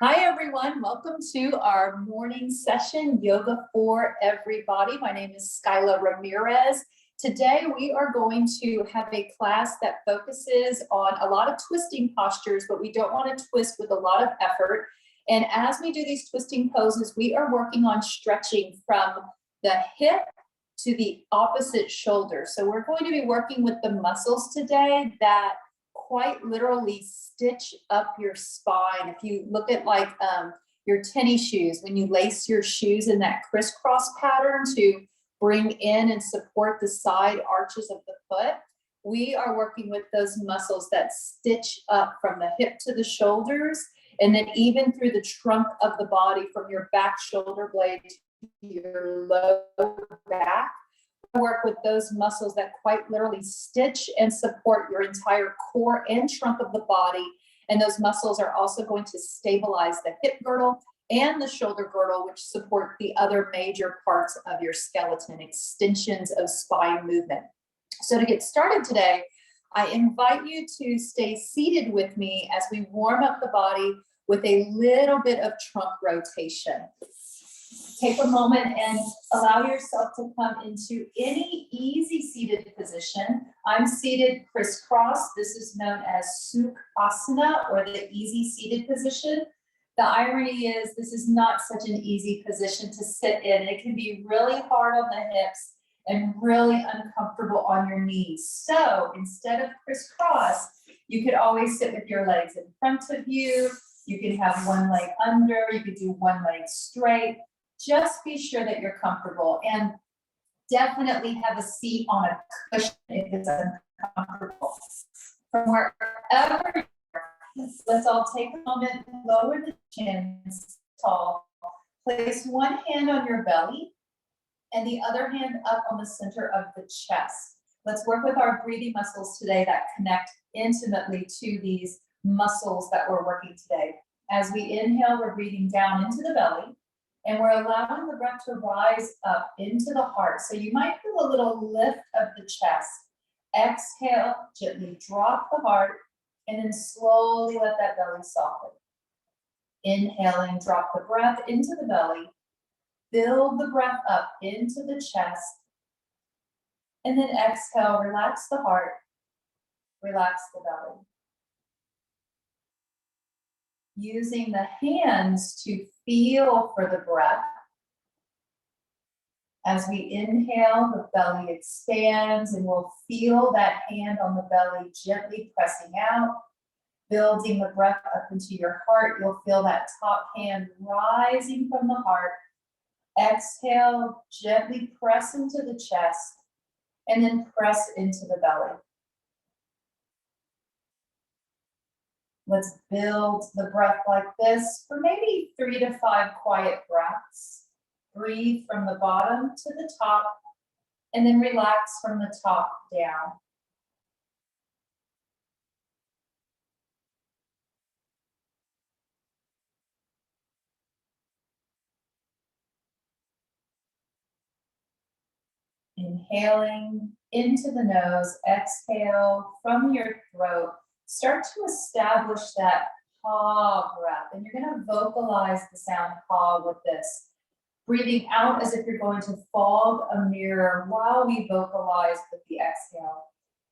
Hi, everyone. Welcome to our morning session, Yoga for Everybody. My name is Skyla Ramirez. Today, we are going to have a class that focuses on a lot of twisting postures, but we don't want to twist with a lot of effort. And as we do these twisting poses, we are working on stretching from the hip to the opposite shoulder. So we're going to be working with the muscles today that quite literally stitch up your spine. If you look at like your tennis shoes, when you lace your shoes in that crisscross pattern to bring in and support the side arches of the foot, we are working with those muscles that stitch up from the hip to the shoulders, and then even through the trunk of the body from your back shoulder blade to your lower back. Work with those muscles that quite literally stitch and support your entire core and trunk of the body. And those muscles are also going to stabilize the hip girdle and the shoulder girdle, which support the other major parts of your skeleton, extensions of spine movement. So to get started today, I invite you to stay seated with me as we warm up the body with a little bit of trunk rotation. Take a moment and allow yourself to come into any easy seated position. I'm seated crisscross. This is known as Sukhasana, or the easy seated position. The irony is this is not such an easy position to sit in. It can be really hard on the hips and really uncomfortable on your knees. So instead of crisscross, you could always sit with your legs in front of you. You can have one leg under. You could do one leg straight. Just be sure that you're comfortable, and definitely have a seat on a cushion if it's uncomfortable. From wherever you are, let's all take a moment, lower the chin, tall. Place one hand on your belly and the other hand up on the center of the chest. Let's work with our breathing muscles today that connect intimately to these muscles that we're working today. As we inhale, we're breathing down into the belly. And we're allowing the breath to rise up into the heart. So you might feel a little lift of the chest. Exhale, gently drop the heart, and then slowly let that belly soften. Inhaling, drop the breath into the belly. Build the breath up into the chest. And then exhale, relax the heart, relax the belly. Using the hands to feel for the breath. As we inhale, the belly expands, and we'll feel that hand on the belly gently pressing out, building the breath up into your heart. You'll feel that top hand rising from the heart. Exhale, gently press into the chest, and then press into the belly. Let's build the breath like this for maybe 3 to 5 quiet breaths. Breathe from the bottom to the top, and then relax from the top down. Inhaling into the nose, exhale from your throat. Start to establish that ha breath, and you're going to vocalize the sound ha with this. Breathing out as if you're going to fog a mirror while we vocalize with the exhale.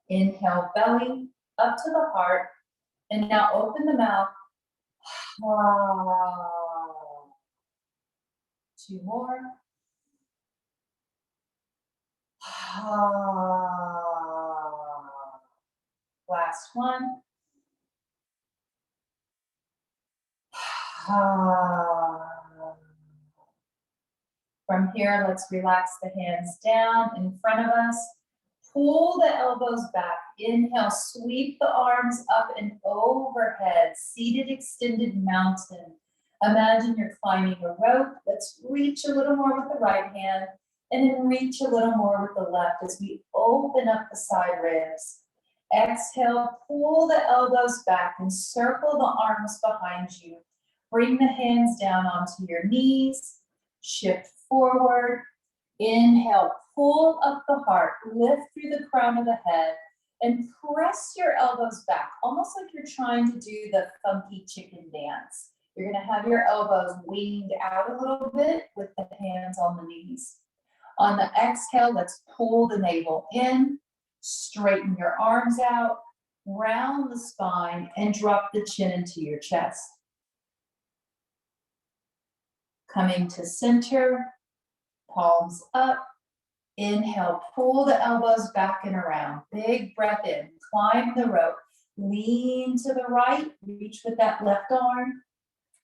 Inhale, belly up to the heart, and now open the mouth. Ha. 2 more. Ha. Last one. From here, let's relax the hands down in front of us. Pull the elbows back. Inhale, sweep the arms up and overhead. Seated extended mountain. Imagine you're climbing a rope. Let's reach a little more with the right hand, and then reach a little more with the left as we open up the side ribs. Exhale, pull the elbows back and circle the arms behind you. Bring the hands down onto your knees. Shift forward. Inhale, pull up the heart. Lift through the crown of the head and press your elbows back, almost like you're trying to do the funky chicken dance. You're gonna have your elbows leaned out a little bit with the hands on the knees. On the exhale, let's pull the navel in, straighten your arms out, round the spine, and drop the chin into your chest. Coming to center, palms up. Inhale, pull the elbows back and around. Big breath in, climb the rope. Lean to the right, reach with that left arm.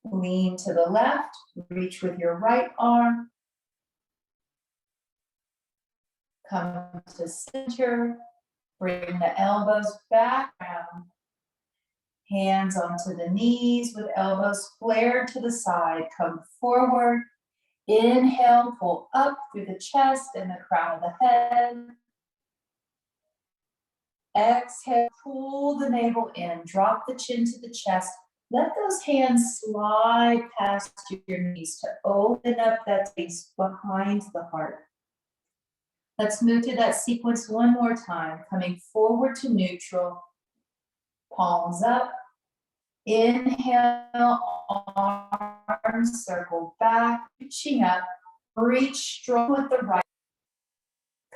Lean to the left, reach with your right arm. Come to center, bring the elbows back down. Hands onto the knees with elbows flared to the side. Come forward. Inhale, pull up through the chest and the crown of the head. Exhale, pull the navel in, drop the chin to the chest. Let those hands slide past your knees to open up that space behind the heart. Let's move to that sequence one more time, coming forward to neutral, palms up. Inhale, arms circle back, reaching up, reach strong with the right.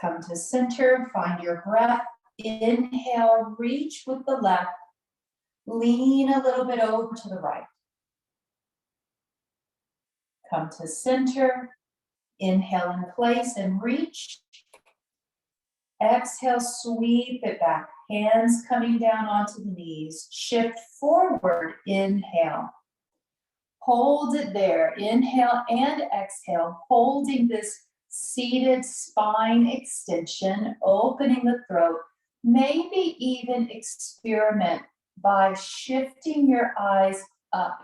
Come to center, find your breath. Inhale, reach with the left. Lean a little bit over to the right. Come to center. Inhale in place and reach. Exhale, sweep it back. Hands coming down onto the knees. Shift forward. Inhale. Hold it there. Inhale and exhale. Holding this seated spine extension, opening the throat. Maybe even experiment by shifting your eyes up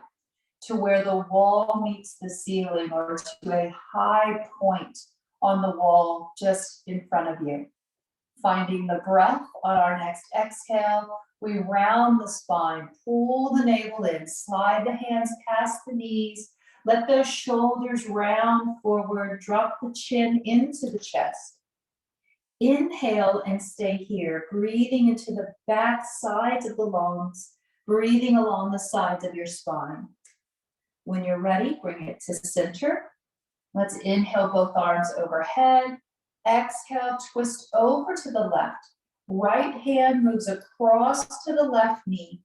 to where the wall meets the ceiling or to a high point on the wall just in front of you. Finding the breath on our next exhale, we round the spine, pull the navel in, slide the hands past the knees, let those shoulders round forward, drop the chin into the chest. Inhale and stay here, breathing into the back sides of the lungs, breathing along the sides of your spine. When you're ready, bring it to center. Let's inhale both arms overhead. Exhale, twist over to the left. Right hand moves across to the left knee,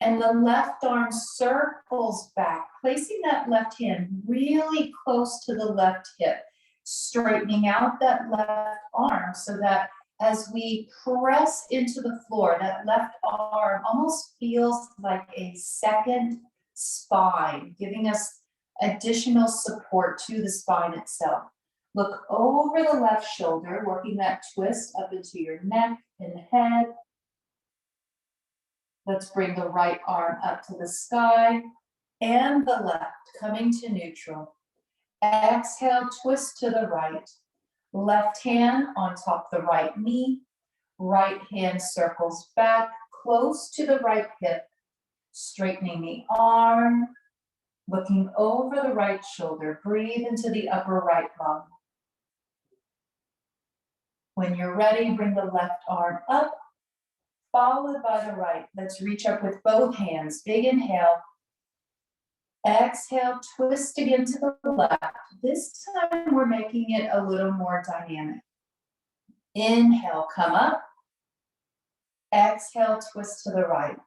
and the left arm circles back, placing that left hand really close to the left hip, straightening out that left arm so that as we press into the floor, that left arm almost feels like a second spine, giving us additional support to the spine itself. Look over the left shoulder, working that twist up into your neck and head. Let's bring the right arm up to the sky and the left, coming to neutral. Exhale, twist to the right. Left hand on top of the right knee. Right hand circles back, close to the right hip. Straightening the arm. Looking over the right shoulder. Breathe into the upper right lung. When you're ready, bring the left arm up, followed by the right. Let's reach up with both hands. Big inhale. Exhale, twist again to the left. This time we're making it a little more dynamic. Inhale, come up. Exhale, twist to the right.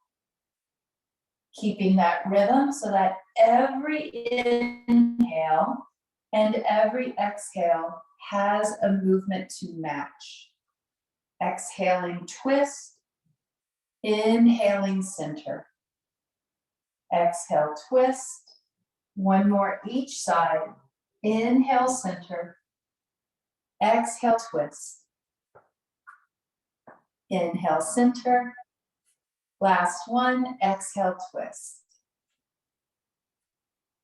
Keeping that rhythm so that every inhale and every exhale has a movement to match. Exhaling, twist. Inhaling, center. Exhale, twist. One more each side. Inhale, center. Exhale, twist. Inhale, center. Last one, exhale, twist.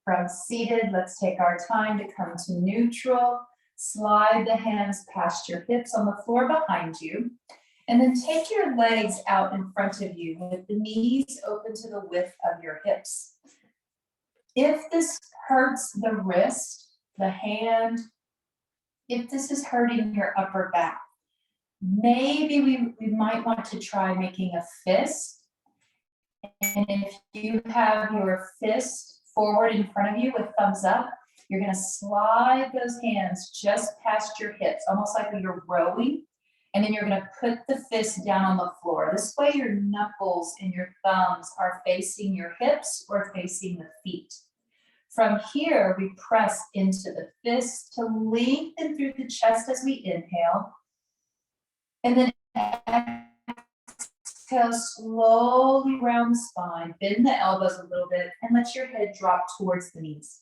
From seated, let's take our time to come to neutral. Slide the hands past your hips on the floor behind you. And then take your legs out in front of you with the knees open to the width of your hips. If this hurts the wrist, the hand, if this is hurting your upper back, maybe we might want to try making a fist. And if you have your fist forward in front of you with thumbs up. You're gonna slide those hands just past your hips, almost like you're rowing. And then you're gonna put the fist down on the floor. This way your knuckles and your thumbs are facing your hips or facing the feet. From here, we press into the fist to lengthen through the chest as we inhale. And then exhale slowly around the spine, bend the elbows a little bit, and let your head drop towards the knees.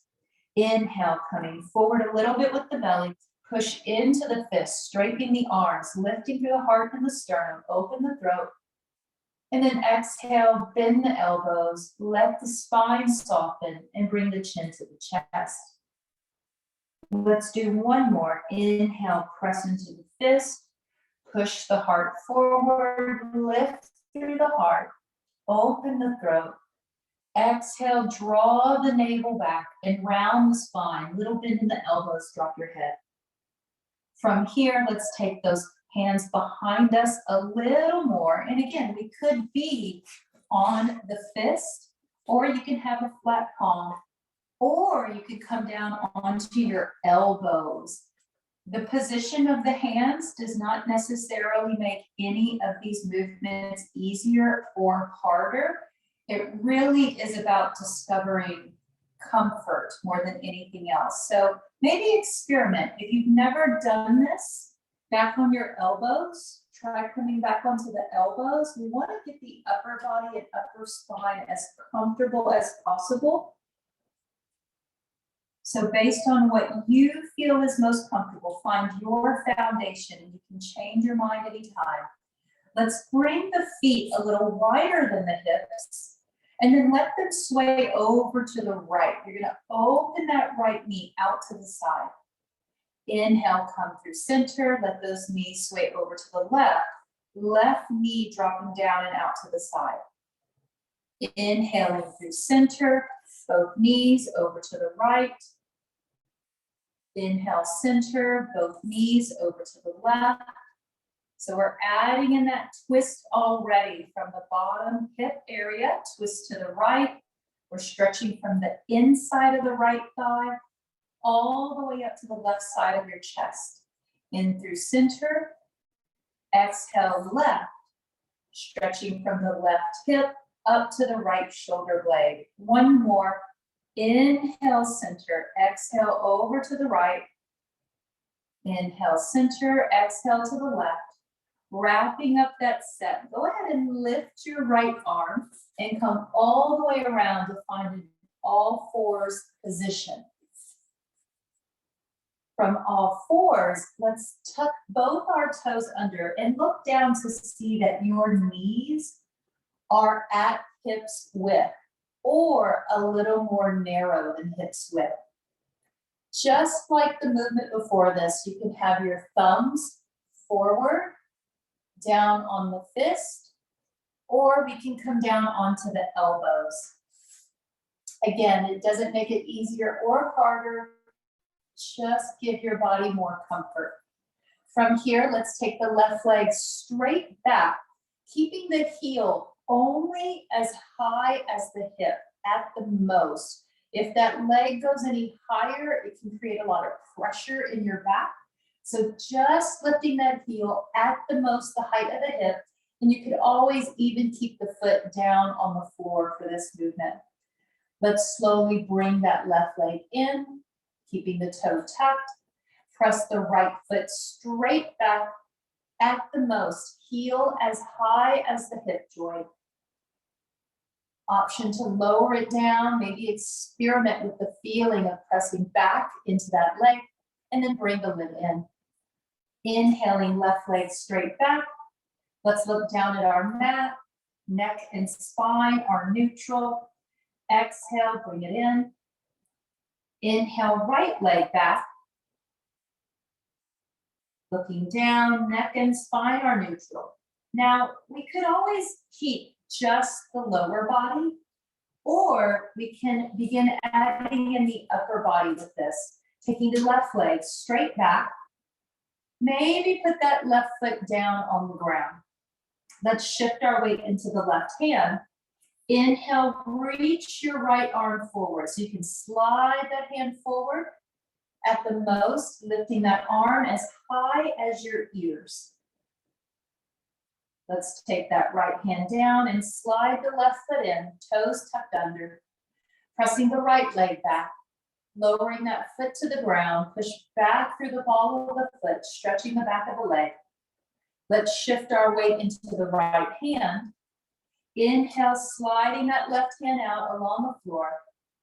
Inhale, coming forward a little bit with the belly. Push into the fist, straightening the arms, lifting through the heart and the sternum, open the throat. And then exhale, bend the elbows, let the spine soften, and bring the chin to the chest. Let's do one more. Inhale, press into the fist, push the heart forward, lift through the heart, open the throat. Exhale, draw the navel back and round the spine, little bend in the elbows, drop your head. From here, let's take those hands behind us a little more. And again, we could be on the fist, or you can have a flat palm, or you could come down onto your elbows. The position of the hands does not necessarily make any of these movements easier or harder. It really is about discovering comfort more than anything else. So maybe experiment. If you've never done this, back on your elbows, try coming back onto the elbows. We want to get the upper body and upper spine as comfortable as possible. So based on what you feel is most comfortable, find your foundation, and you can change your mind anytime. Let's bring the feet a little wider than the hips, and then let them sway over to the right. You're gonna open that right knee out to the side. Inhale, come through center, let those knees sway over to the left. Left knee dropping down and out to the side. Inhaling through center, both knees over to the right. Inhale, center, both knees over to the left. So we're adding in that twist already from the bottom hip area, twist to the right. We're stretching from the inside of the right thigh all the way up to the left side of your chest. In through center, exhale left, stretching from the left hip up to the right shoulder blade. One more. Inhale, center, exhale over to the right. Inhale, center, exhale to the left. Wrapping up that set. Go ahead and lift your right arm and come all the way around to find an all fours position. From all fours, let's tuck both our toes under and look down to see that your knees are at hips width or a little more narrow than hips width. Just like the movement before this, you can have your thumbs forward, down on the fist, or we can come down onto the elbows. Again, it doesn't make it easier or harder. Just give your body more comfort. From here, let's take the left leg straight back, keeping the heel only as high as the hip at the most. If that leg goes any higher, it can create a lot of pressure in your back. So just lifting that heel at the most, the height of the hip, and you could always even keep the foot down on the floor for this movement. Let's slowly bring that left leg in, keeping the toe tucked. Press the right foot straight back at the most, heel as high as the hip joint. Option to lower it down, maybe experiment with the feeling of pressing back into that leg, and then bring the lid in. Inhaling, left leg straight back. Let's look down at our mat. Neck and spine are neutral. Exhale, bring it in. Inhale, right leg back. Looking down, neck and spine are neutral. Now, we could always keep just the lower body, or we can begin adding in the upper body with this. Taking the left leg straight back. Maybe put that left foot down on the ground. Let's shift our weight into the left hand. Inhale, reach your right arm forward. So you can slide that hand forward at the most, lifting that arm as high as your ears. Let's take that right hand down and slide the left foot in, toes tucked under. Pressing the right leg back, lowering that foot to the ground, push back through the ball of the foot, stretching the back of the leg. Let's shift our weight into the right hand. Inhale, sliding that left hand out along the floor.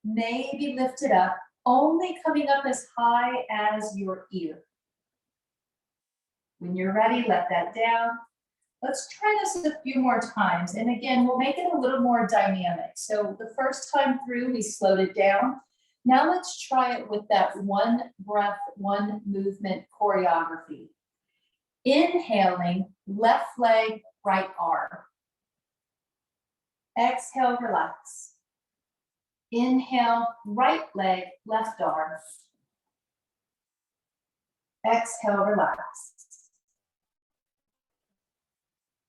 Maybe lift it up, only coming up as high as your ear. When you're ready, let that down. Let's try this a few more times. And again, we'll make it a little more dynamic. So the first time through, we slowed it down. Now let's try it with that one breath, one movement choreography. Inhaling, left leg, right arm. Exhale, relax. Inhale, right leg, left arm. Exhale, relax.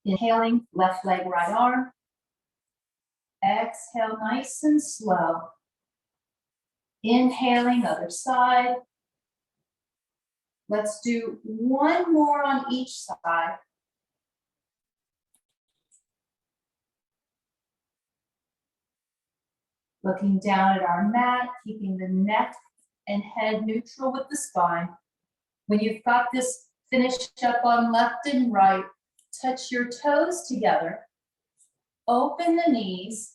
Inhaling, left leg, right arm. Exhale, nice and slow. Inhaling, other side. Let's do one more on each side. Looking down at our mat, keeping the neck and head neutral with the spine. When you've got this finished up on left and right, touch your toes together, open the knees,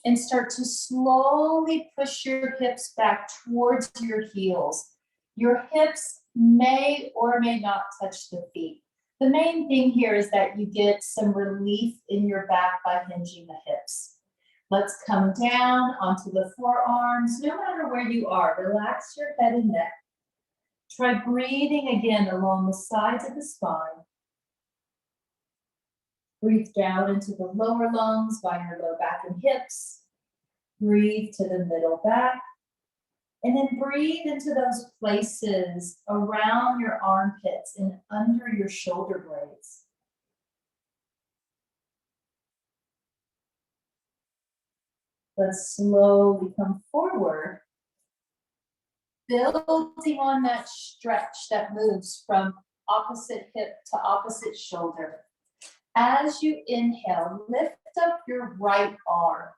and start to slowly push your hips back towards your heels. Your hips may or may not touch the feet. The main thing here is that you get some relief in your back by hinging the hips. Let's come down onto the forearms. No matter where you are, relax your head and neck. Try breathing again along the sides of the spine. Breathe down into the lower lungs by your low back and hips. Breathe to the middle back. And then breathe into those places around your armpits and under your shoulder blades. Let's slowly come forward, building on that stretch that moves from opposite hip to opposite shoulder. As you inhale, lift up your right arm.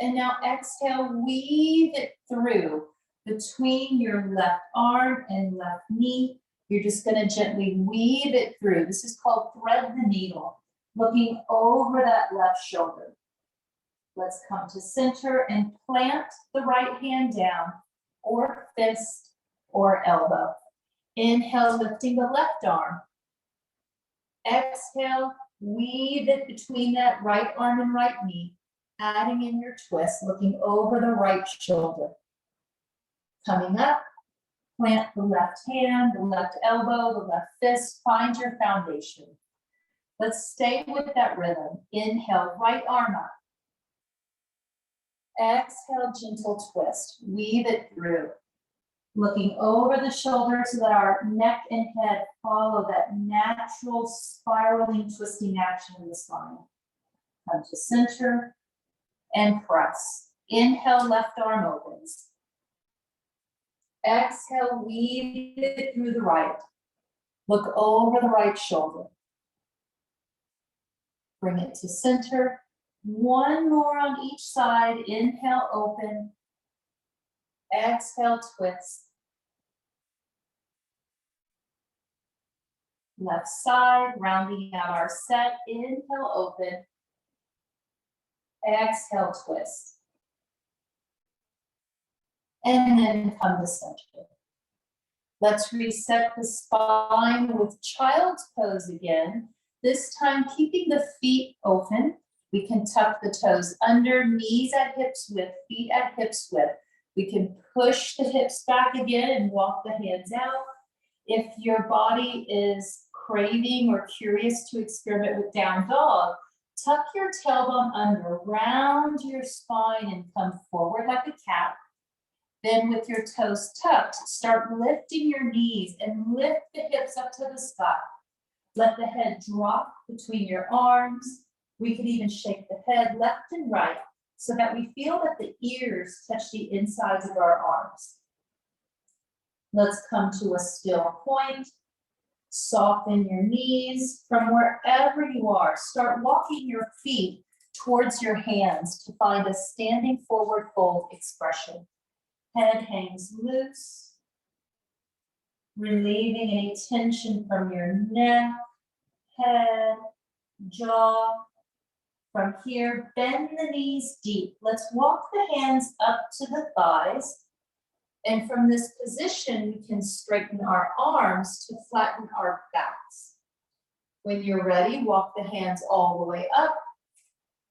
And now exhale, weave it through between your left arm and left knee. You're just going to gently weave it through. This is called thread the needle, looking over that left shoulder. Let's come to center and plant the right hand down, or fist, or elbow. Inhale, lifting the left arm. Exhale, weave it between that right arm and right knee, adding in your twist, looking over the right shoulder. Coming up, plant the left hand, the left elbow, the left fist, find your foundation. Let's stay with that rhythm. Inhale, right arm up. Exhale, gentle twist. Weave it through. Looking over the shoulder so that our neck and head follow that natural spiraling, twisting action in the spine. Come to center and press. Inhale, left arm opens. Exhale, weave it through the right. Look over the right shoulder. Bring it to center. One more on each side. Inhale, open. Exhale, twist. Left side, rounding out our set. Inhale, open. Exhale, twist. And then come to center. Let's reset the spine with child's pose again. This time, keeping the feet open. We can tuck the toes under, knees at hips width, feet at hips width. We can push the hips back again and walk the hands out. If your body is craving or curious to experiment with down dog, tuck your tailbone under, round your spine and come forward like a cat. Then with your toes tucked, start lifting your knees and lift the hips up to the sky. Let the head drop between your arms. We could even shake the head left and right so that we feel that the ears touch the insides of our arms. Let's come to a still point. Soften your knees from wherever you are. Start walking your feet towards your hands to find a standing forward fold expression. Head hangs loose, relieving any tension from your neck, head, jaw. From here, bend the knees deep. Let's walk the hands up to the thighs. And from this position, we can straighten our arms to flatten our backs. When you're ready, walk the hands all the way up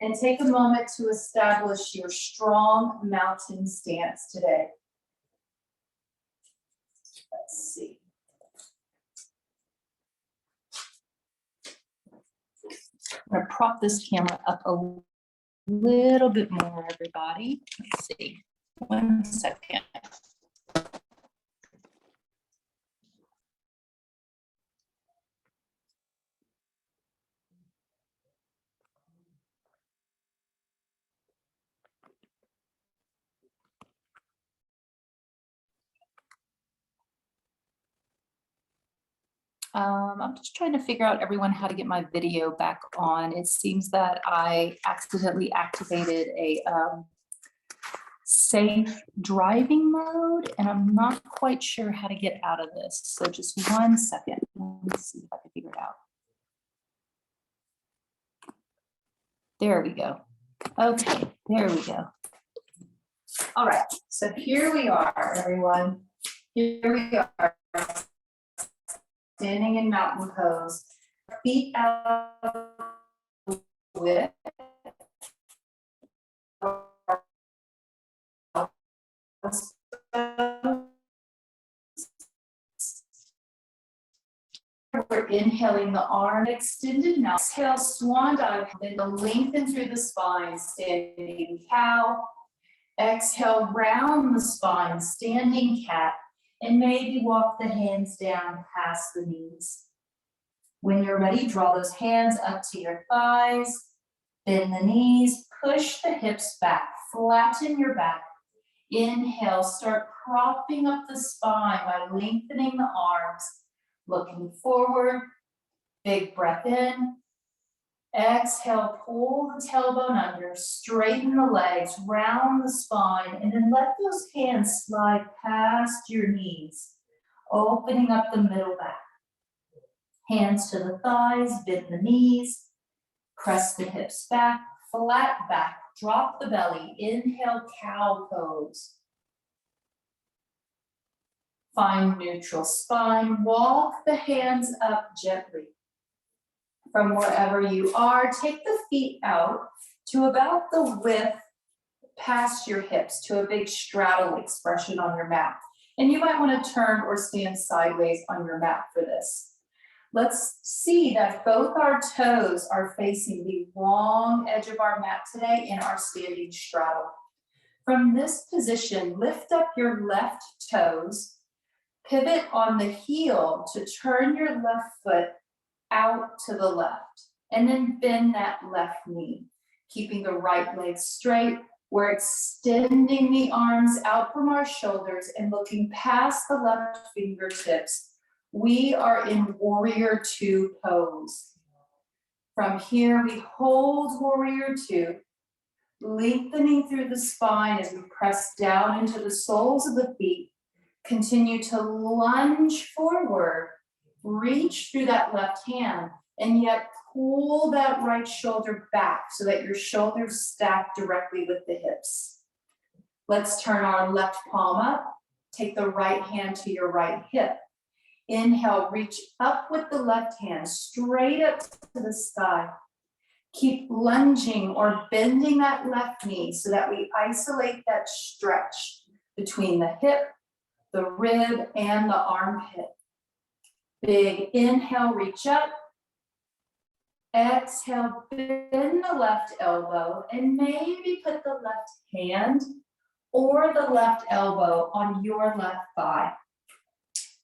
and take a moment to establish your strong mountain stance today. Let's see. I'm going to prop this camera up a little bit more, everybody. Let's see. 1 second. I'm just trying to figure out, everyone, how to get my video back on. It seems that I accidentally activated a safe driving mode, and I'm not quite sure how to get out of this. So just 1 second. Let me see if I can figure it out. There we go. Okay, there we go. All right, so here we are, everyone. Here we are, standing in mountain pose. Feet out with we're inhaling the arm extended now. Exhale, swan dive, then lengthen through the spine, standing cow. Exhale, round the spine, standing cat, and maybe walk the hands down past the knees. When you're ready, draw those hands up to your thighs, bend the knees, push the hips back, flatten your back. Inhale, start propping up the spine by lengthening the arms, looking forward, big breath in. Exhale, pull the tailbone under, straighten the legs, round the spine, and then let those hands slide past your knees, opening up the middle back. Hands to the thighs, bend the knees, press the hips back, flat back, drop the belly, inhale, cow pose. Find neutral spine, walk the hands up gently. From wherever you are, take the feet out to about the width past your hips, to a big straddle expression on your mat. And you might want to turn or stand sideways on your mat for this. Let's see that both our toes are facing the long edge of our mat today in our standing straddle. From this position, lift up your left toes, pivot on the heel to turn your left foot out to the left, and then bend that left knee, keeping the right leg straight. We're extending the arms out from our shoulders and looking past the left fingertips. We are in warrior two pose. From here, we hold warrior two, lengthening through the spine as we press down into the soles of the feet. Continue to lunge forward. Reach through that left hand, and yet pull that right shoulder back so that your shoulders stack directly with the hips. Let's turn our left palm up. Take the right hand to your right hip. Inhale, reach up with the left hand, straight up to the sky. Keep lunging or bending that left knee so that we isolate that stretch between the hip, the rib, and the armpit. Big inhale, reach up. Exhale, bend the left elbow and maybe put the left hand or the left elbow on your left thigh.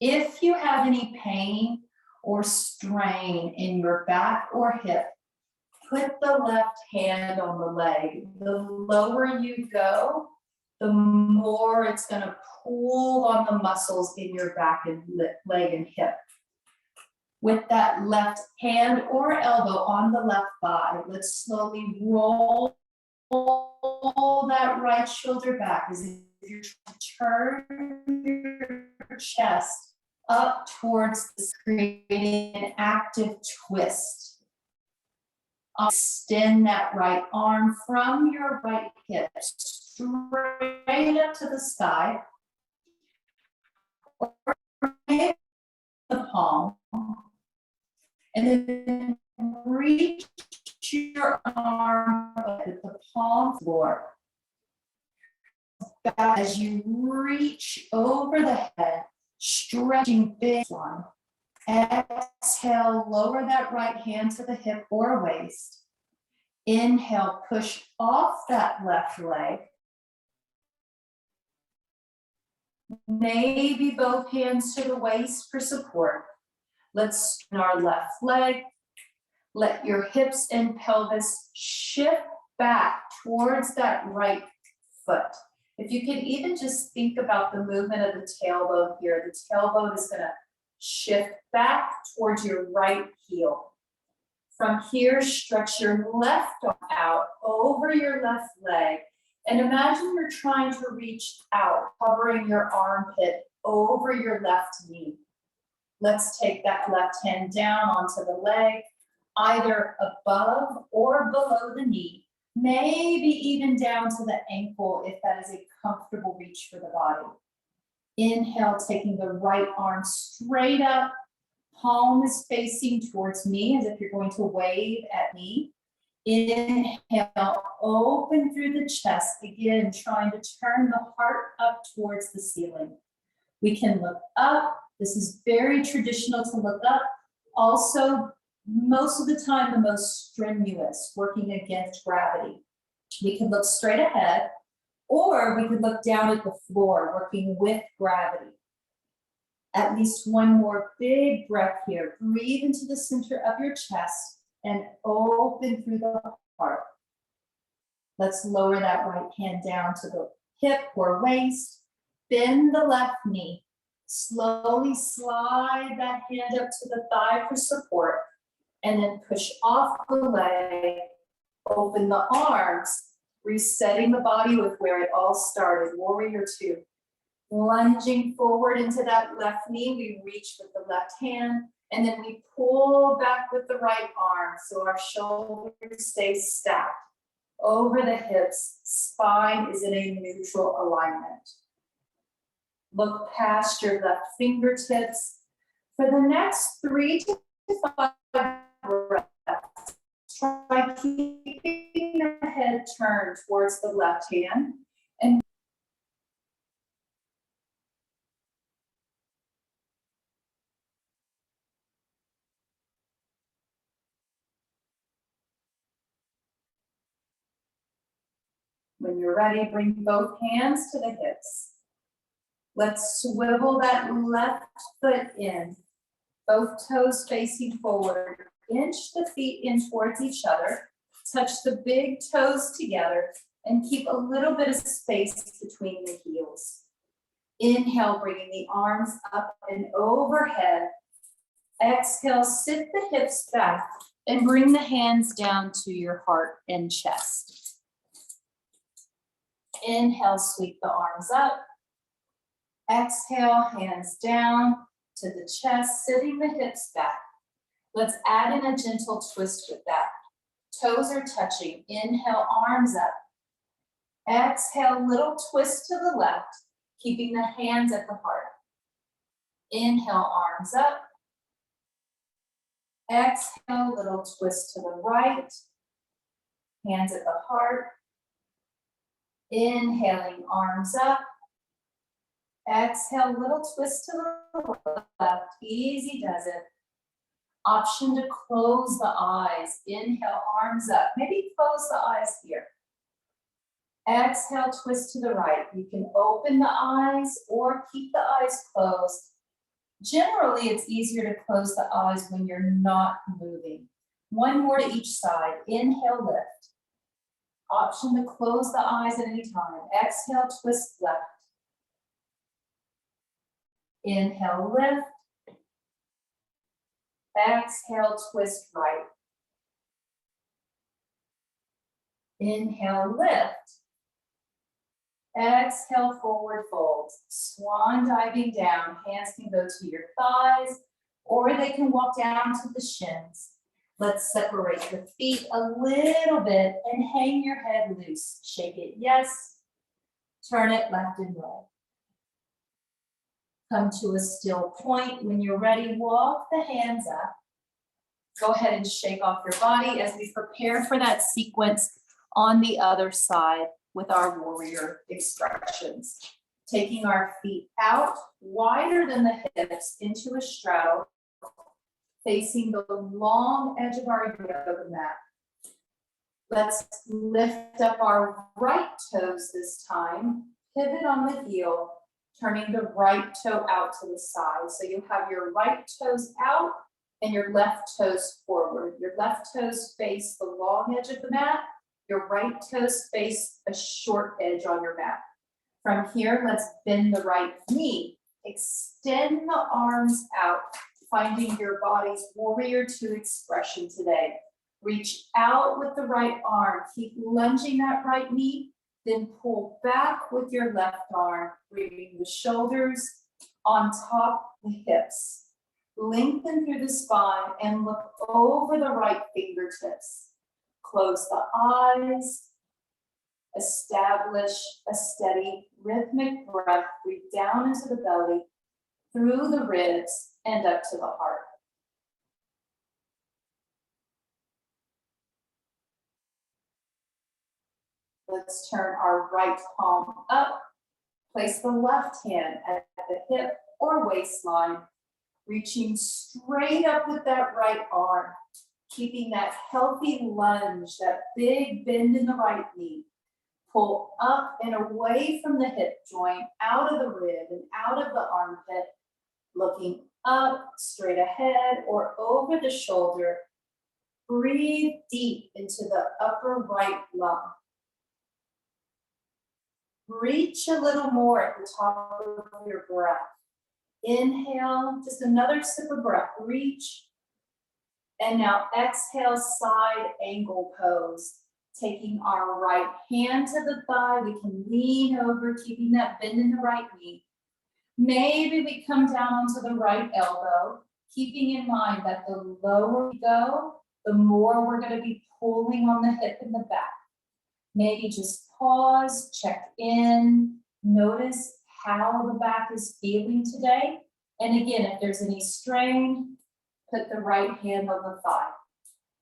If you have any pain or strain in your back or hip, put the left hand on the leg. The lower you go, the more it's going to pull on the muscles in your back and leg and hip. With that left hand or elbow on the left thigh, let's slowly roll that right shoulder back as if you're trying to turn your chest up towards the screen, an active twist. Extend that right arm from your right hip straight up to the sky. Or the palm. And then reach your arm up at the palm floor. As you reach over the head, stretching big one. Exhale, lower that right hand to the hip or waist. Inhale, push off that left leg. Maybe both hands to the waist for support. Let's straighten our left leg. Let your hips and pelvis shift back towards that right foot. If you can even just think about the movement of the tailbone here, the tailbone is going to shift back towards your right heel. From here, stretch your left arm out over your left leg. And imagine you're trying to reach out, hovering your armpit over your left knee. Let's take that left hand down onto the leg, either above or below the knee, maybe even down to the ankle if that is a comfortable reach for the body. Inhale, taking the right arm straight up, palm is facing towards me as if you're going to wave at me. Inhale, open through the chest, again, trying to turn the heart up towards the ceiling. We can look up. This is very traditional to look up. Also, most of the time, the most strenuous, working against gravity. We can look straight ahead, or we could look down at the floor, working with gravity. At least one more big breath here. Breathe into the center of your chest and open through the heart. Let's lower that right hand down to the hip or waist. Bend the left knee. Slowly slide that hand up to the thigh for support. And then push off the leg. Open the arms. Resetting the body with where it all started. Warrior two. Lunging forward into that left knee, we reach with the left hand, and then we pull back with the right arm, so our shoulders stay stacked. Over the hips, spine is in a neutral alignment. Look past your left fingertips. For the next 3 to 5 breaths, try keeping the head turned towards the left hand, and when you're ready, bring both hands to the hips. Let's swivel that left foot in, both toes facing forward. Inch the feet in towards each other. Touch the big toes together and keep a little bit of space between the heels. Inhale, bringing the arms up and overhead. Exhale, sit the hips back and bring the hands down to your heart and chest. Inhale, sweep the arms up. Exhale, hands down to the chest, sitting the hips back. Let's add in a gentle twist with that. Toes are touching. Inhale, arms up. Exhale, little twist to the left, keeping the hands at the heart. Inhale, arms up. Exhale, little twist to the right. Hands at the heart. Inhaling, arms up. Exhale, little twist to the left. Easy does it. Option to close the eyes. Inhale, arms up. Maybe close the eyes here. Exhale, twist to the right. You can open the eyes or keep the eyes closed. Generally, it's easier to close the eyes when you're not moving. One more to each side. Inhale, lift. Option to close the eyes at any time. Exhale, twist left. Inhale, lift. Exhale, twist right. Inhale, lift. Exhale, forward fold. Swan diving down. Hands can go to your thighs, or they can walk down to the shins. Let's separate the feet a little bit and hang your head loose. Shake it yes. Turn it left and right. Come to a still point. When you're ready, walk the hands up. Go ahead and shake off your body as we prepare for that sequence on the other side with our warrior expressions. Taking our feet out wider than the hips into a straddle, facing the long edge of our yoga mat. Let's lift up our right toes this time, pivot on the heel, turning the right toe out to the side. So you have your right toes out and your left toes forward. Your left toes face the long edge of the mat. Your right toes face a short edge on your mat. From here, let's bend the right knee. Extend the arms out, finding your body's warrior two expression today. Reach out with the right arm. Keep lunging that right knee, then pull back with your left arm, bringing the shoulders on top of the hips. Lengthen through the spine and look over the right fingertips. Close the eyes. Establish a steady rhythmic breath. Breathe down into the belly, through the ribs, and up to the heart. Let's turn our right palm up. Place the left hand at the hip or waistline, reaching straight up with that right arm, keeping that healthy lunge, that big bend in the right knee. Pull up and away from the hip joint, out of the rib and out of the armpit, looking up, straight ahead or over the shoulder. Breathe deep into the upper right lung. Reach a little more at the top of your breath. Inhale, just another sip of breath, reach. And now exhale, side angle pose. Taking our right hand to the thigh, we can lean over, keeping that bend in the right knee. Maybe we come down onto the right elbow, keeping in mind that the lower we go, the more we're going to be pulling on the hip and the back. Maybe just pause, check in, notice how the back is feeling today. And again, if there's any strain, put the right hand on the thigh.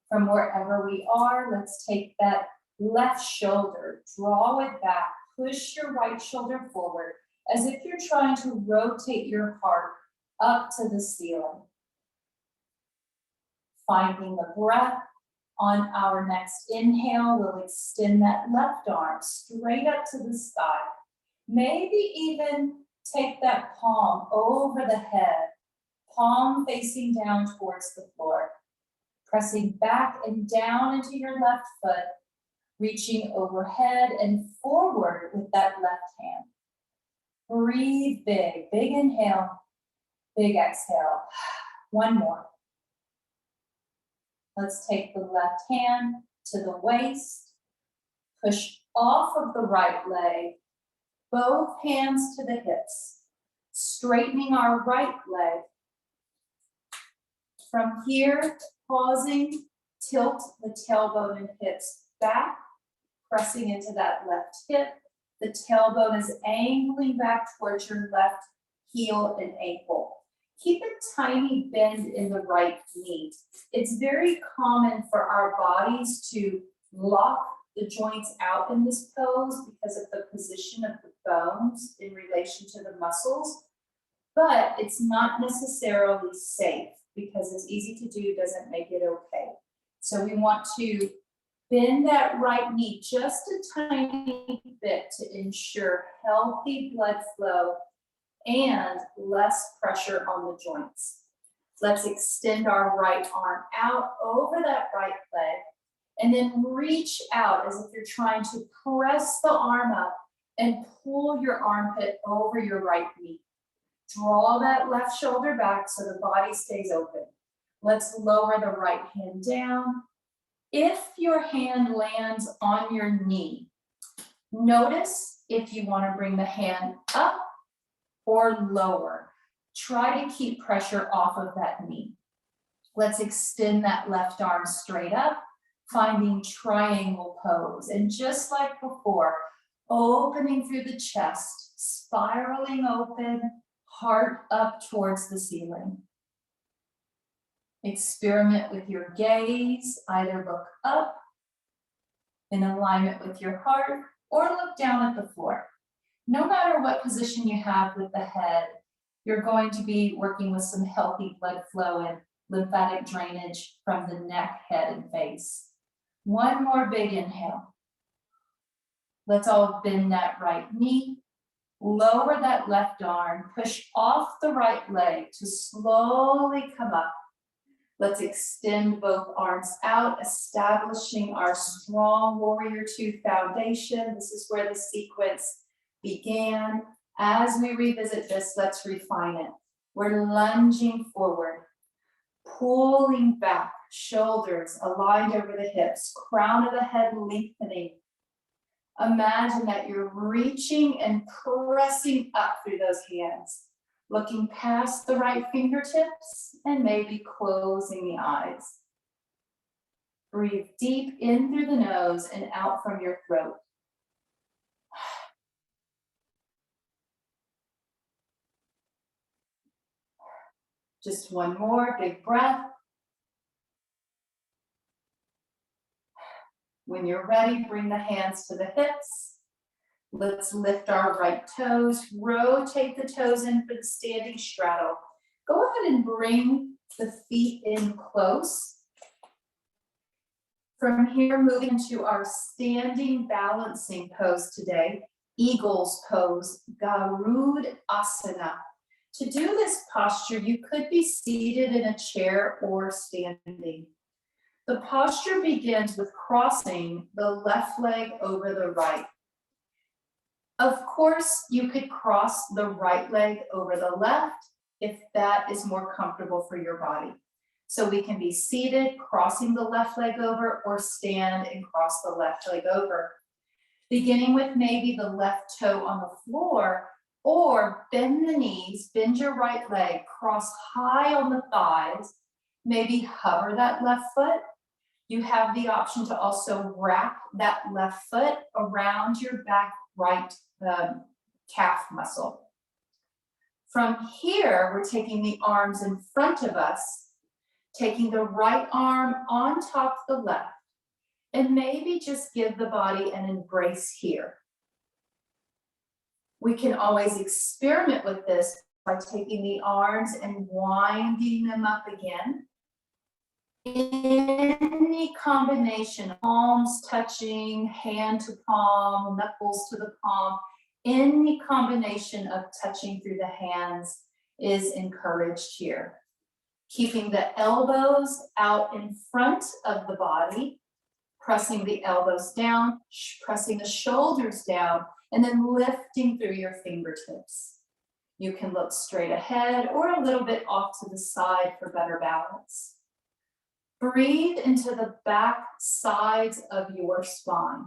From wherever we are, let's take that left shoulder, draw it back, push your right shoulder forward as if you're trying to rotate your heart up to the ceiling. Finding the breath. On our next inhale, we'll extend that left arm straight up to the sky. Maybe even take that palm over the head, palm facing down towards the floor. Pressing back and down into your left foot, reaching overhead and forward with that left hand. Breathe big, big inhale, big exhale. One more. Let's take the left hand to the waist, push off of the right leg, both hands to the hips, straightening our right leg. From here, pausing, tilt the tailbone and hips back, pressing into that left hip. The tailbone is angling back towards your left heel and ankle. Keep a tiny bend in the right knee. It's very common for our bodies to lock the joints out in this pose because of the position of the bones in relation to the muscles, but it's not necessarily safe because it's easy to do, doesn't make it okay. So we want to bend that right knee just a tiny bit to ensure healthy blood flow and less pressure on the joints. Let's extend our right arm out over that right leg and then reach out as if you're trying to press the arm up and pull your armpit over your right knee. Draw that left shoulder back so the body stays open. Let's lower the right hand down. If your hand lands on your knee, notice if you want to bring the hand up or lower. Try to keep pressure off of that knee. Let's extend that left arm straight up, finding triangle pose. And just like before, opening through the chest, spiraling open, heart up towards the ceiling. Experiment with your gaze, either look up in alignment with your heart or look down at the floor. No matter what position you have with the head, you're going to be working with some healthy blood flow and lymphatic drainage from the neck, head, and face. One more big inhale. Let's all bend that right knee. Lower that left arm. Push off the right leg to slowly come up. Let's extend both arms out, establishing our strong warrior two foundation. This is where the sequence began. As we revisit this, let's refine it. We're lunging forward, pulling back, shoulders aligned over the hips, crown of the head lengthening. Imagine that you're reaching and pressing up through those hands, looking past the right fingertips and maybe closing the eyes. Breathe deep in through the nose and out from your throat. Just one more big breath. When you're ready, bring the hands to the hips. Let's lift our right toes, rotate the toes in for the standing straddle. Go ahead and bring the feet in close. From here, moving into our standing balancing pose today, Eagle's pose, Garud Asana. To do this posture, you could be seated in a chair or standing. The posture begins with crossing the left leg over the right. Of course, you could cross the right leg over the left if that is more comfortable for your body. So we can be seated, crossing the left leg over, or stand and cross the left leg over. Beginning with maybe the left toe on the floor, or bend the knees, bend your right leg, cross high on the thighs, maybe hover that left foot. You have the option to also wrap that left foot around your back right calf muscle. From here, we're taking the arms in front of us, taking the right arm on top of the left, and maybe just give the body an embrace here. We can always experiment with this by taking the arms and winding them up again. Any combination, palms touching, hand to palm, knuckles to the palm, any combination of touching through the hands is encouraged here. Keeping the elbows out in front of the body, pressing the elbows down, pressing the shoulders down, and then lifting through your fingertips. You can look straight ahead or a little bit off to the side for better balance. Breathe into the back sides of your spine.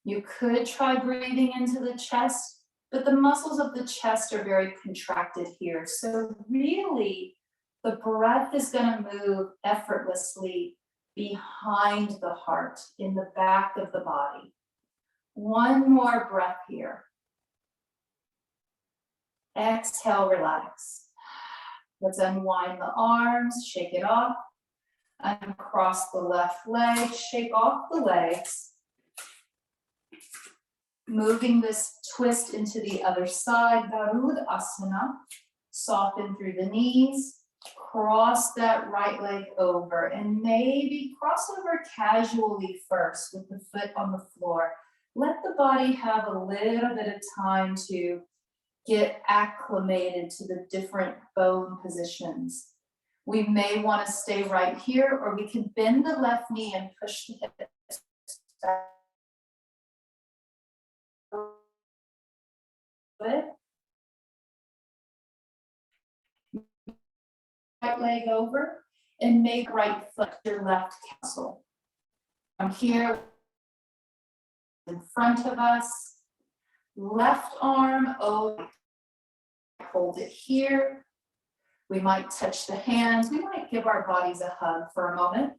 You could try breathing into the chest, but the muscles of the chest are very contracted here. So really, the breath is going to move effortlessly behind the heart, in the back of the body. One more breath here. Exhale, relax. Let's unwind the arms, shake it off. Uncross the left leg, shake off the legs. Moving this twist into the other side, Garud Asana. Soften through the knees. Cross that right leg over and maybe cross over casually first with the foot on the floor. Let the body have a little bit of time to get acclimated to the different bone positions. We may want to stay right here, or we can bend the left knee and push the hips back. Good. Right leg over and make right foot your left castle. From here, in front of us, left arm over, hold it here. We might touch the hands. We might give our bodies a hug for a moment.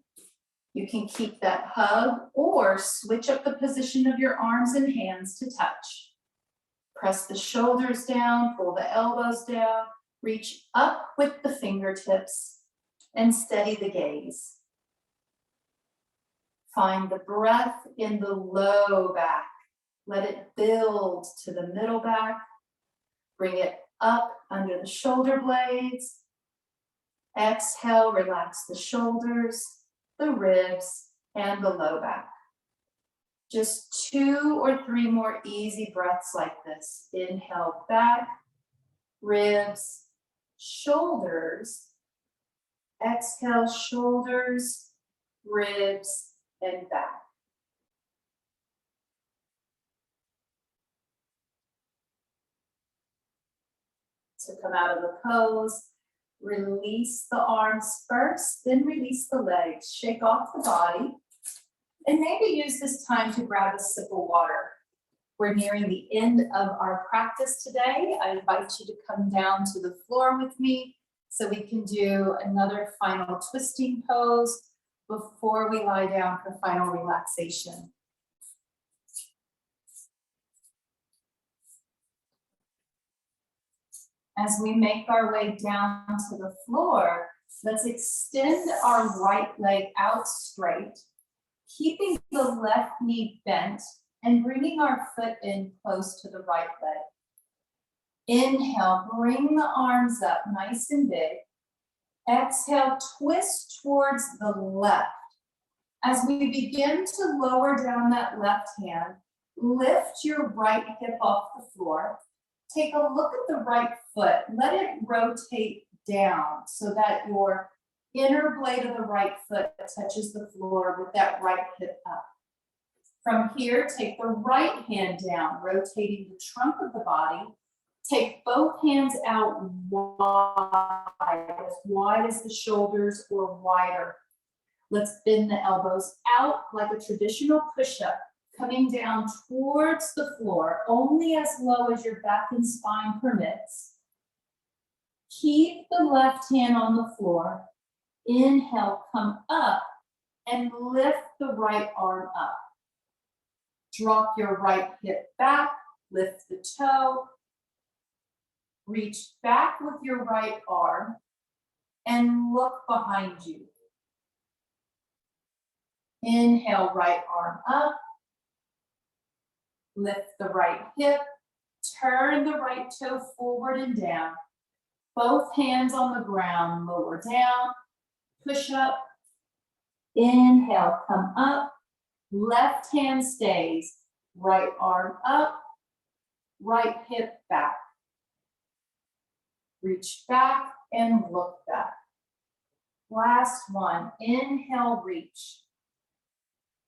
You can keep that hug or switch up the position of your arms and hands to touch. Press the shoulders down, pull the elbows down, reach up with the fingertips and steady the gaze. Find the breath in the low back. Let it build to the middle back. Bring it up under the shoulder blades. Exhale, relax the shoulders, the ribs, and the low back. Just 2 or 3 more easy breaths like this. Inhale, back, ribs, shoulders. Exhale, shoulders, ribs, and back. So come out of the pose, release the arms first, then release the legs. Shake off the body, and maybe use this time to grab a sip of water. We're nearing the end of our practice today. I invite you to come down to the floor with me so we can do another final twisting pose before we lie down for final relaxation. As we make our way down to the floor, let's extend our right leg out straight, keeping the left knee bent and bringing our foot in close to the right leg. Inhale, bring the arms up nice and big. Exhale, twist towards the left. As we begin to lower down that left hand, lift your right hip off the floor. Take a look at the right foot. Let it rotate down so that your inner blade of the right foot touches the floor with that right hip up. From here, take the right hand down, rotating the trunk of the body. Take both hands out wide as the shoulders or wider. Let's bend the elbows out like a traditional push-up, coming down towards the floor, only as low as your back and spine permits. Keep the left hand on the floor. Inhale, come up and lift the right arm up. Drop your right hip back, lift the toe. Reach back with your right arm and look behind you. Inhale, right arm up. Lift the right hip. Turn the right toe forward and down. Both hands on the ground, lower down. Push up. Inhale, come up. Left hand stays. Right arm up. Right hip back. Reach back and look back. Last one. Inhale, reach.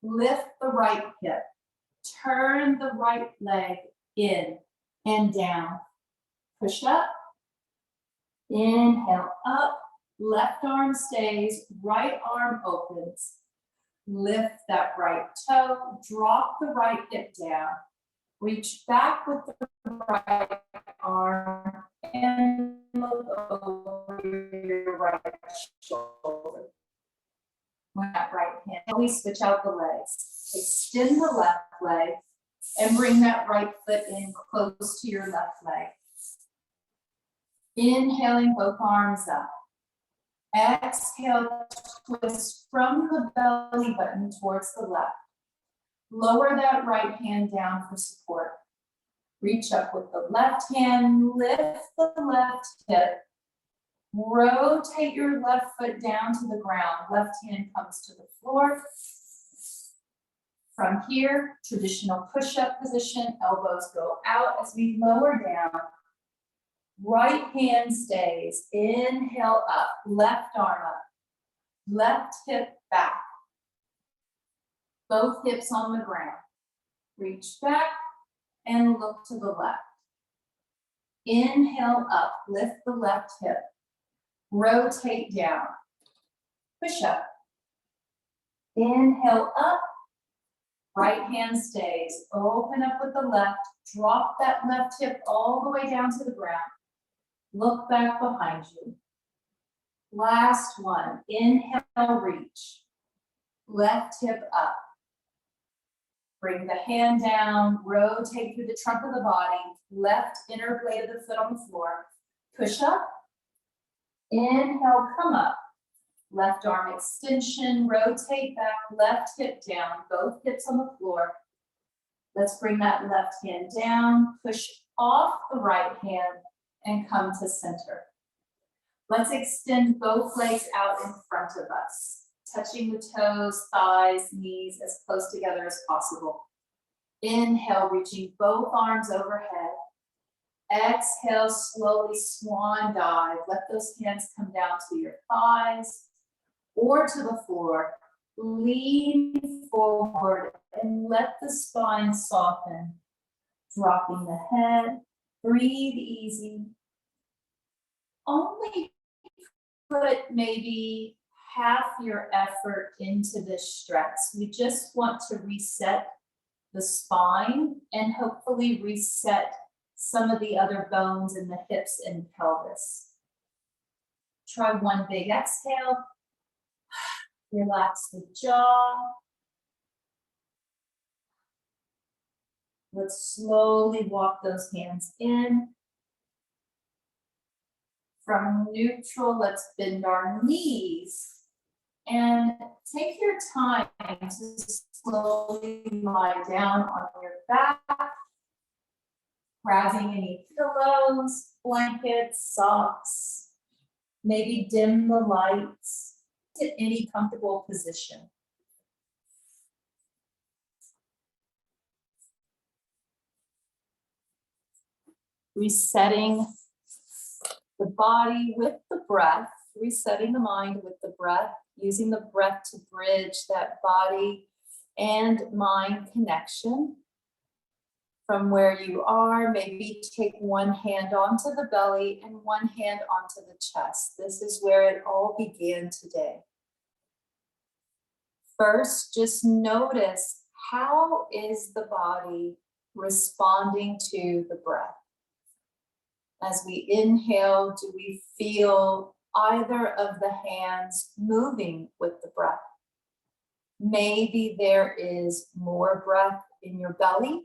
Lift the right hip. Turn the right leg in and down. Push up. Inhale, up. Left arm stays. Right arm opens. Lift that right toe. Drop the right hip down. Reach back with the right arm and look over your right shoulder. With that right hand, we switch out the legs. Extend the left leg and bring that right foot in close to your left leg. Inhaling both arms up. Exhale, twist from the belly button towards the left. Lower that right hand down for support. Reach up with the left hand, lift the left hip. Rotate your left foot down to the ground. Left hand comes to the floor. From here, traditional push-up position. Elbows go out as we lower down. Right hand stays. Inhale up, left arm up, left hip back. Both hips on the ground. Reach back and look to the left. Inhale up, lift the left hip. Rotate down. Push up. Inhale up. Right hand stays. Open up with the left. Drop that left hip all the way down to the ground. Look back behind you. Last one. Inhale, reach. Left hip up. Bring the hand down. Rotate through the trunk of the body. Left inner blade of the foot on the floor. Push up. Inhale, come up. Left arm extension, rotate back, left hip down, both hips on the floor. Let's bring that left hand down, push off the right hand, and come to center. Let's extend both legs out in front of us, touching the toes, thighs, knees as close together as possible. Inhale, reaching both arms overhead. Exhale, slowly swan dive. Let those hands come down to your thighs or to the floor. Lean forward and let the spine soften. Dropping the head. Breathe easy. Only put maybe half your effort into this stretch. We just want to reset the spine and hopefully reset some of the other bones in the hips and pelvis. Try one big exhale. Relax the jaw. Let's slowly walk those hands in. From neutral, let's bend our knees and take your time to slowly lie down on your back. Grabbing any pillows, blankets, socks, maybe dim the lights to any comfortable position. Resetting the body with the breath, resetting the mind with the breath, using the breath to bridge that body and mind connection. From where you are, maybe take one hand onto the belly and one hand onto the chest. This is where it all began today. First, just notice, how is the body responding to the breath? As we inhale, do we feel either of the hands moving with the breath? Maybe there is more breath in your belly.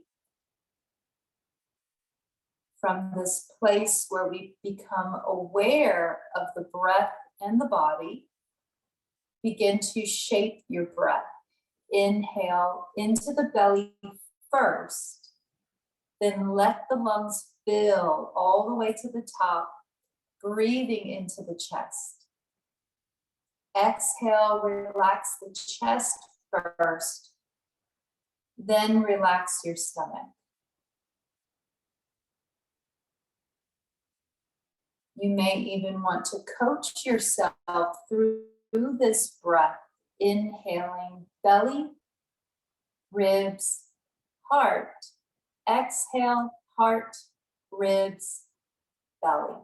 From this place where we become aware of the breath and the body, begin to shape your breath. Inhale into the belly first, then let the lungs fill all the way to the top, breathing into the chest. Exhale, relax the chest first, then relax your stomach. You may even want to coach yourself through this breath, inhaling belly, ribs, heart. Exhale, heart, ribs, belly.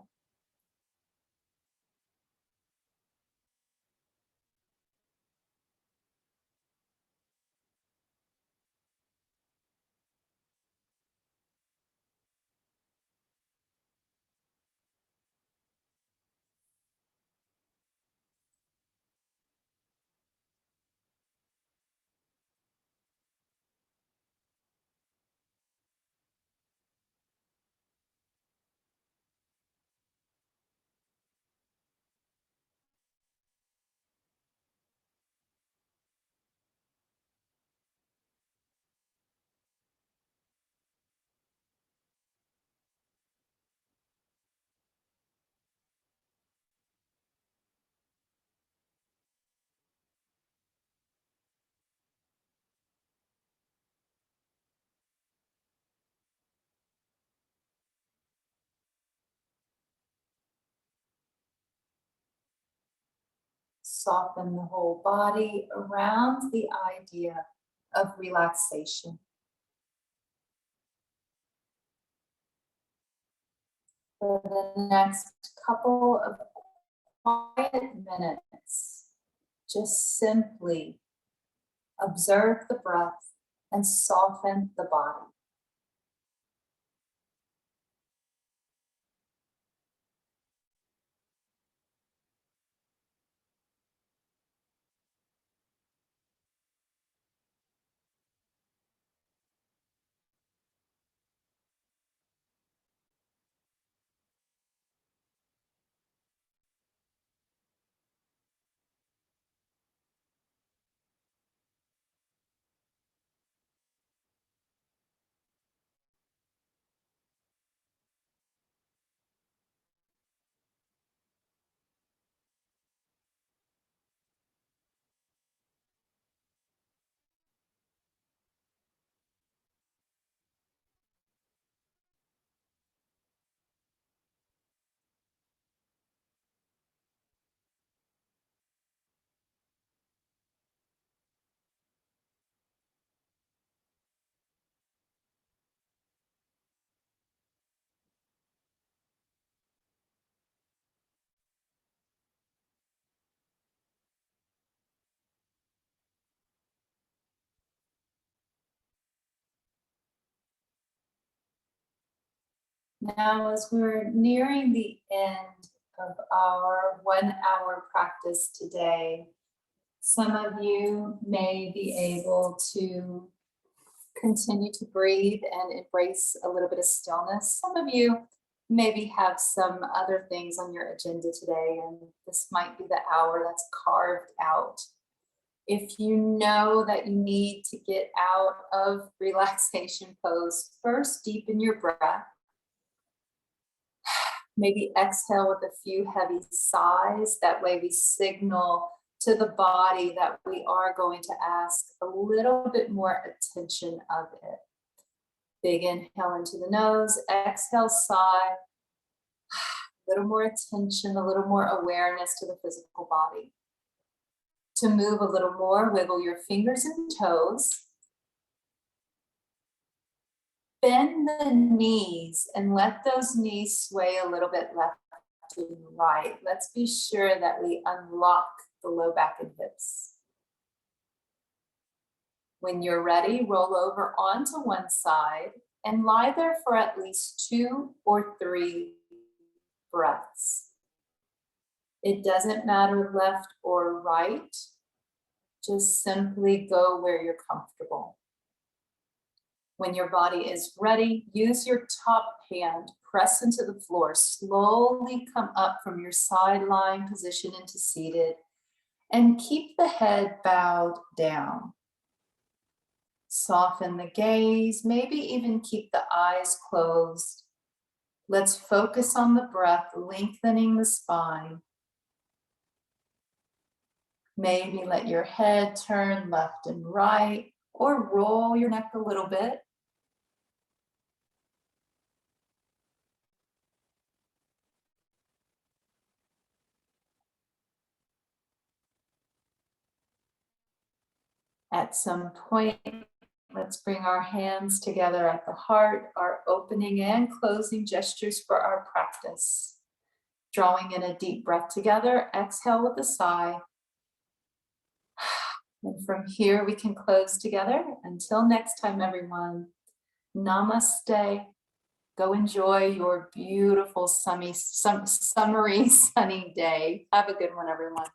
soften the whole body around the idea of relaxation. For the next couple of quiet minutes, just simply observe the breath and soften the body. Now, as we're nearing the end of our 1 hour practice today, some of you may be able to continue to breathe and embrace a little bit of stillness. Some of you maybe have some other things on your agenda today, and this might be the hour that's carved out. If you know that you need to get out of relaxation pose, first deepen your breath. Maybe exhale with a few heavy sighs. That way we signal to the body that we are going to ask a little bit more attention of it. Big inhale into the nose, exhale, sigh. A little more attention, a little more awareness to the physical body. To move a little more, wiggle your fingers and toes. Bend the knees and let those knees sway a little bit left to right. Let's be sure that we unlock the low back and hips. When you're ready, roll over onto one side and lie there for at least 2 or 3 breaths. It doesn't matter left or right. Just simply go where you're comfortable. When your body is ready, use your top hand, press into the floor, slowly come up from your side lying position into seated, and keep the head bowed down. Soften the gaze, maybe even keep the eyes closed. Let's focus on the breath, lengthening the spine. Maybe let your head turn left and right, or roll your neck a little bit. At some point, let's bring our hands together at the heart, our opening and closing gestures for our practice. Drawing in a deep breath together, exhale with a sigh. And from here, we can close together. Until next time, everyone, namaste. Go enjoy your beautiful summery, sunny day. Have a good one, everyone.